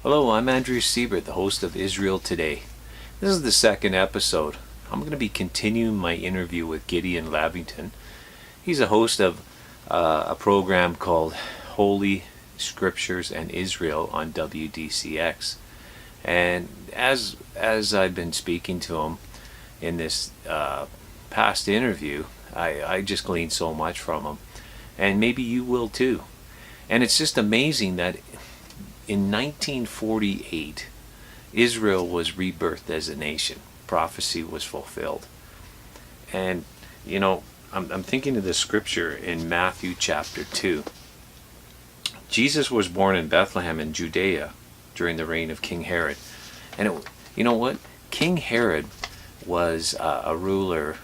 Hello, I'm Andreas Siebert, the host of Israel Today. This is the second episode. I'm going to be continuing my interview with Gideon Levytam. He's a host of a program called Holy Scriptures and Israel on WDCX. And as I've been speaking to him in this past interview, I just gleaned so much from him. And maybe you will too. And it's just amazing that in 1948, Israel was rebirthed as a nation. Prophecy was fulfilled. And, you know, I'm thinking of the scripture in Matthew chapter 2. Jesus was born in Bethlehem in Judea during the reign of King Herod. And you know what? King Herod was a ruler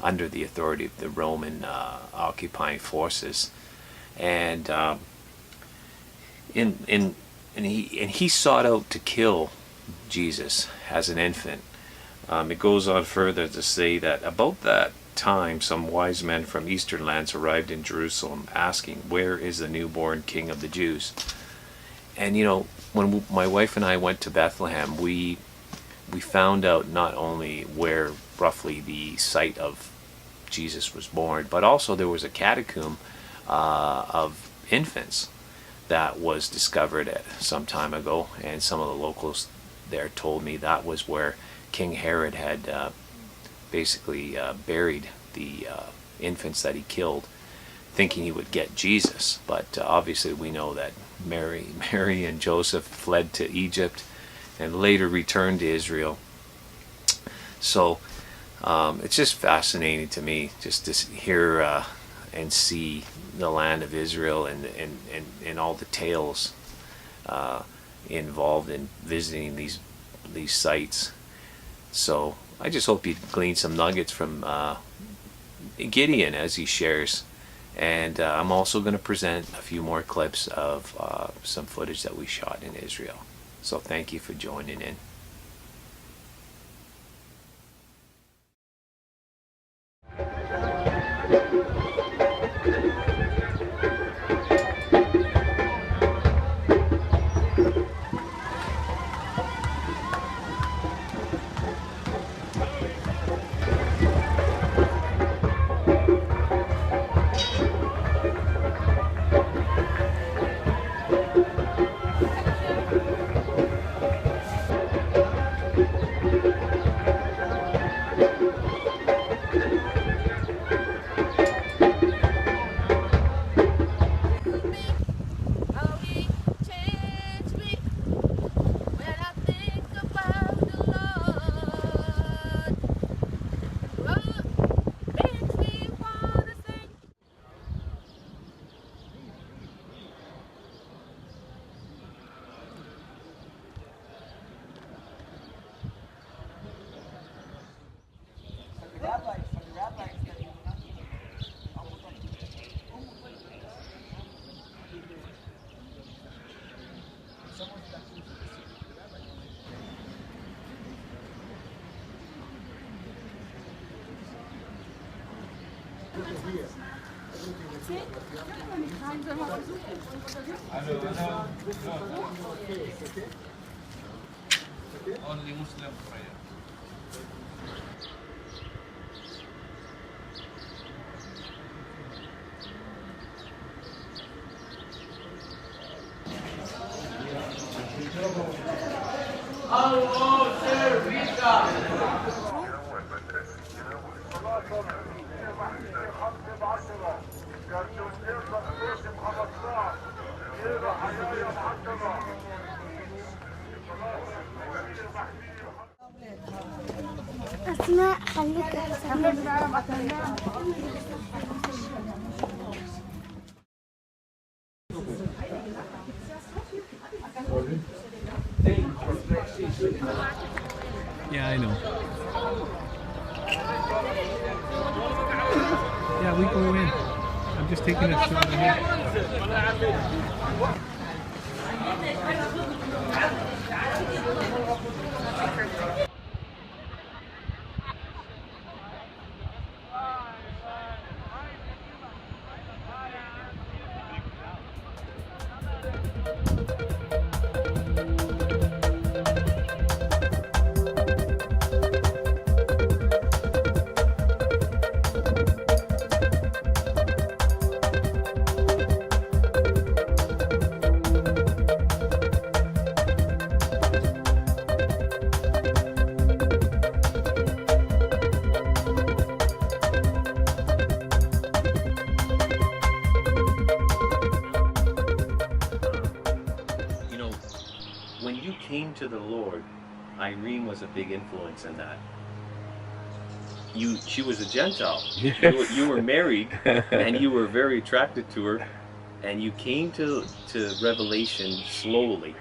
under the authority of the Roman occupying forces. And he sought out to kill Jesus as an infant. It goes on further to say that about that time some wise men from eastern lands arrived in Jerusalem asking, "Where is the newborn King of the Jews?" And you know, when my wife and I went to Bethlehem, we found out not only where roughly the site of Jesus was born, but also there was a catacomb of infants that was discovered some time ago, and some of the locals there told me that was where King Herod had basically buried the infants that he killed, thinking he would get Jesus. But obviously we know that Mary and Joseph fled to Egypt and later returned to Israel. So it's just fascinating to me just to hear and see the land of Israel and all the tales involved in visiting these sites. So I just hope you glean some nuggets from Gideon as he shares. And I'm also going to present a few more clips of some footage that we shot in Israel. So thank you for joining in. Only Muslim prayer. أسماء خليك Yeah, I know. Yeah, we go in. I'm just taking a shot ahead. you came to the Lord, Irene was a big influence in that. She was a Gentile. Yes. You were married, and you were very attracted to her, and you came to Revelation slowly.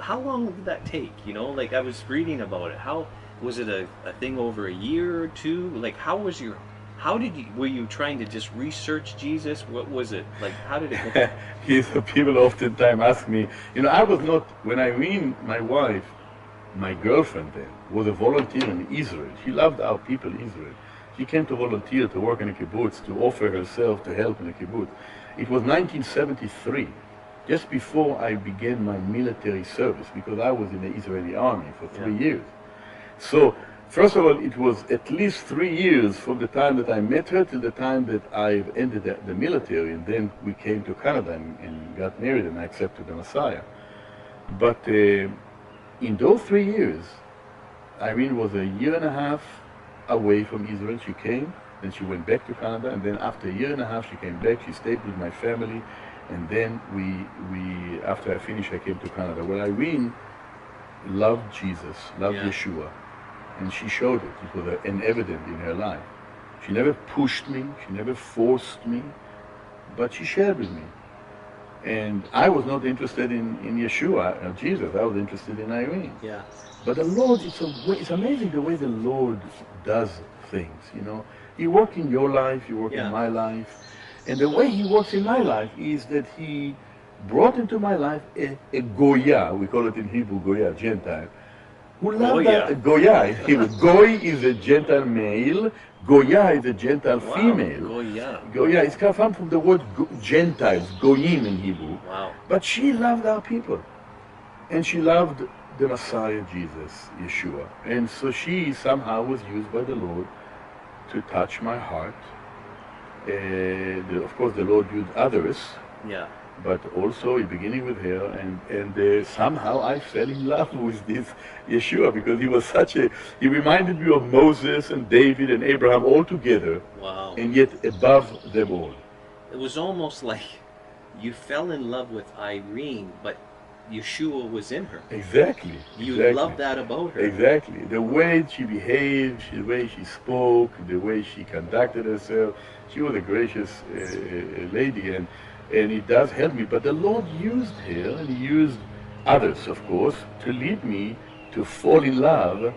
How long did that take? Like I was reading about it. How was it a thing over a year or two? Like were you trying to just research Jesus? What was it? Like how did it go? Yes, people oftentimes ask me, I was not, when Irene, my wife, my girlfriend then, was a volunteer in Israel. She loved our people in Israel. She came to volunteer to work in a kibbutz, to offer herself to help in a kibbutz. It was 1973, just before I began my military service, because I was in the Israeli army for 3 years. So, first of all, it was at least 3 years from the time that I met her till the time that I ended the military, and then we came to Canada and got married, and I accepted the Messiah. But in those 3 years, Irene was a year and a half away from Israel. She came, then she went back to Canada, and then after a year and a half she came back. She stayed with my family, and then we after I finished, I came to Canada. Well, Irene loved Jesus, loved Yeshua, and she showed it. It was an evident in her life. She never pushed me, she never forced me, but she shared with me. And I was not interested in Yeshua, Jesus. I was interested in Irene. Yeah. But the Lord, it's amazing the way the Lord does things, He works in your life, He works in my life. And the way He works in my life is that He brought into my life a Goya, we call it in Hebrew Goya, Gentile, who loved that. Goya in Hebrew. Goy is a Gentile male, Goya is a Gentile female. Goya is come from the word Gentiles, Goyim in Hebrew. Wow. But she loved our people. And she loved the Messiah, Jesus, Yeshua. And so she somehow was used by the Lord to touch my heart. Of course, the Lord used others. Yeah. But also, beginning with her, and somehow I fell in love with this Yeshua, because he was he reminded me of Moses and David and Abraham all together. Wow. And yet above them all. It was almost like you fell in love with Irene, but Yeshua was in her. Exactly. You loved that about her. Exactly. The way she behaved, the way she spoke, the way she conducted herself. She was a gracious lady, and it does help me. But the Lord used her, and He used others, of course, to lead me to fall in love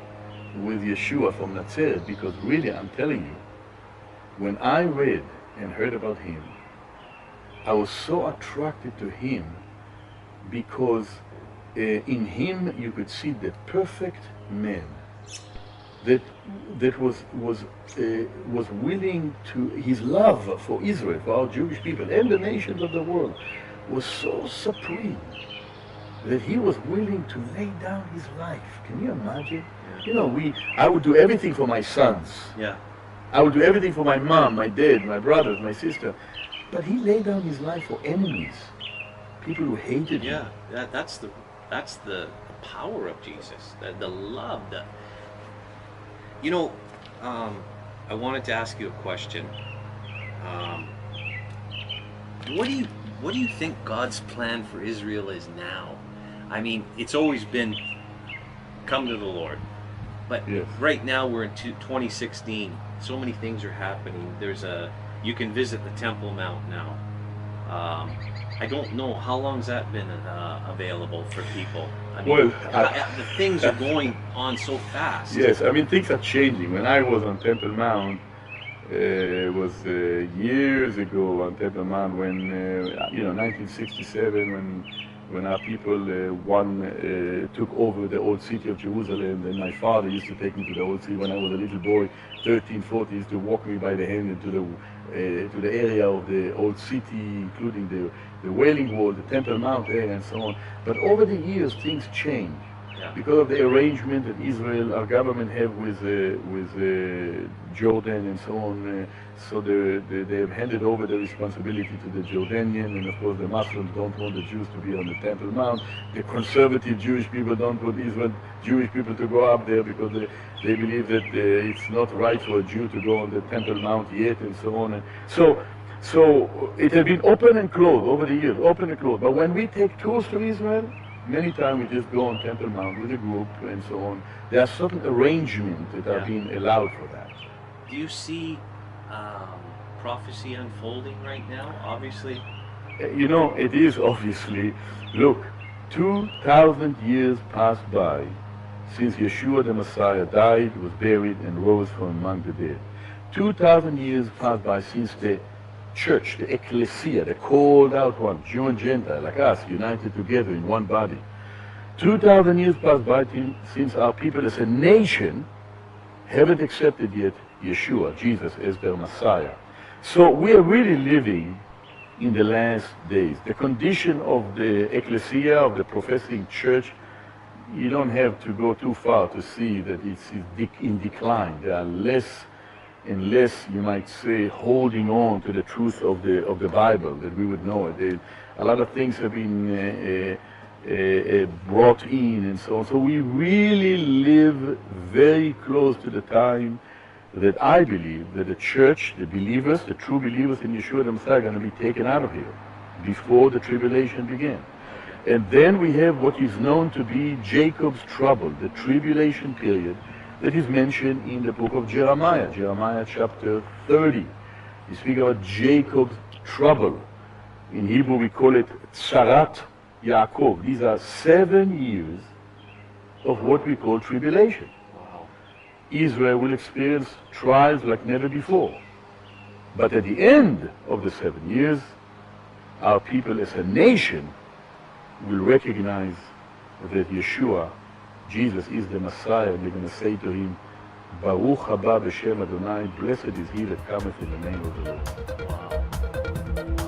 with Yeshua from Nazareth. Because really, I'm telling you, when I read and heard about Him, I was so attracted to Him, because in Him you could see the perfect man that was willing to, his love for Israel, for our Jewish people and the nations of the world, was so supreme that he was willing to lay down his life. Can you imagine? I would do everything for my sons. Yeah. I would do everything for my mom, my dad, my brothers, my sister. But he laid down his life for enemies, people who hated him. Yeah, that's the power of Jesus, the love. I wanted to ask you a question. What do you think God's plan for Israel is now? I mean, it's always been come to the Lord, but right now we're in 2016. So many things are happening. You can visit the Temple Mount now. I don't know how long's that been available for people. I mean, the things are going on so fast. Yes, I mean, things are changing. When I was on Temple Mount, it was years ago on Temple Mount, when 1967, when our people took over the old city of Jerusalem. And my father used to take me to the old city when I was a little boy, 13, 14. He used to walk me by the hand into the area of the old city, including the Wailing Wall, the Temple Mount area, and so on. But over the years, things changed because of the arrangement that Israel, our government, have with Jordan and so on. So they have handed over the responsibility to the Jordanian, and of course the Muslims don't want the Jews to be on the Temple Mount. The conservative Jewish people don't want Israel Jewish people to go up there, because they believe that it's not right for a Jew to go on the Temple Mount yet, and so on. And so it has been open and closed over the years, open and closed. But when we take tours to Israel, Many times we just go on Temple Mount with a group and so on. There are certain arrangements that are being allowed for that. Do you see prophecy unfolding right now? Obviously. You know, it is obviously, look, 2,000 years passed by since Yeshua the Messiah died, was buried, and rose from among the dead. 2,000 years passed by since the church, the ecclesia, the called out one, Jew and Gentile, like us, united together in one body. 2,000 years passed by since our people as a nation haven't accepted yet Yeshua, Jesus, as their Messiah. So we are really living in the last days. The condition of the ecclesia, of the professing church, you don't have to go too far to see that it's in decline. There are less and less, you might say, holding on to the truth of the Bible, that we would know it. A lot of things have been brought in and so on. So we really live very close to the time that I believe that the church, the believers, the true believers in Yeshua the Messiah are going to be taken out of here before the tribulation begins. And then we have what is known to be Jacob's trouble, the tribulation period that is mentioned in the book of Jeremiah, Jeremiah chapter 30. You speak about Jacob's trouble. In Hebrew we call it Tzarat Yaakov. These are 7 years of what we call tribulation. Israel will experience trials like never before. But at the end of the 7 years, our people as a nation will recognize that Yeshua, Jesus, is the Messiah, and they're going to say to him, Baruch haba b'shem Adonai, blessed is he that cometh in the name of the Lord. Wow.